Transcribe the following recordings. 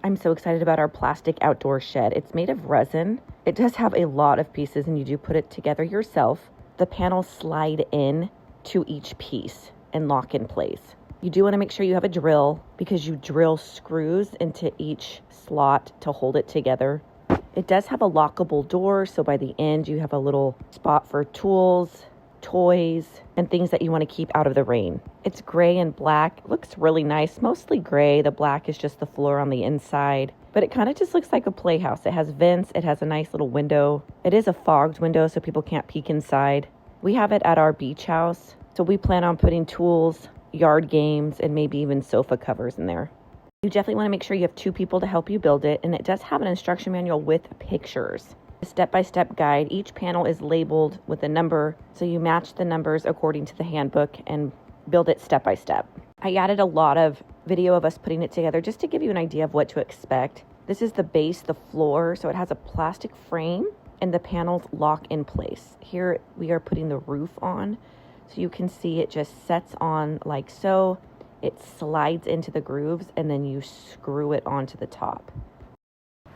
I'm so excited about our plastic outdoor shed. It's made of resin. It does have a lot of pieces and you do put it together yourself. The panels slide in to each piece and lock in place. You do want to make sure you have a drill because you drill screws into each slot to hold it together. It does have a lockable door, so by the end you have a little spot for tools, toys, and things that you want to keep out of the rain. It's gray and black. It looks really nice, mostly gray. The black is just the floor on the inside, but it kind of just looks like a playhouse. It has vents. It has a nice little window. It is a fogged window so people can't peek inside. We have it at our beach house, so we plan on putting tools, yard games, and maybe even sofa covers in there. You definitely want to make sure you have 2 people to help you build it, and it does have an instruction manual with pictures. A step-by-step guide. Each panel is labeled with a number, so you match the numbers according to the handbook and build it step by step. I added a lot of video of us putting it together just to give you an idea of what to expect. This is the base, the floor, so it has a plastic frame and the panels lock in place. Here we are putting the roof on, so you can see it just sets on like so. It slides into the grooves and then you screw it onto the top.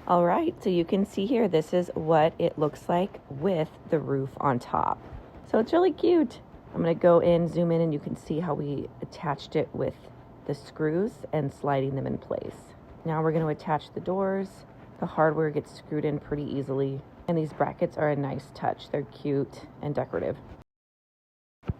All right, so you can see here, this is what it looks like with the roof on top. So it's really cute. I'm gonna go in, zoom in, and you can see how we attached it with the screws and sliding them in place. Now we're gonna attach the doors. The hardware gets screwed in pretty easily. And these brackets are a nice touch. They're cute and decorative.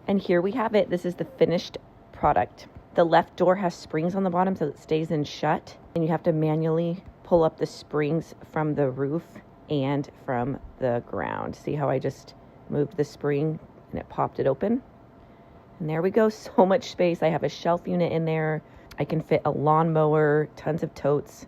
And here we have it. This is the finished product. The left door has springs on the bottom so it stays in shut, and you have to manually pull up the springs from the roof and from the ground. See how I just moved the spring and it popped it open? And there we go, so much space. I have a shelf unit in there. I can fit a lawnmower, tons of totes.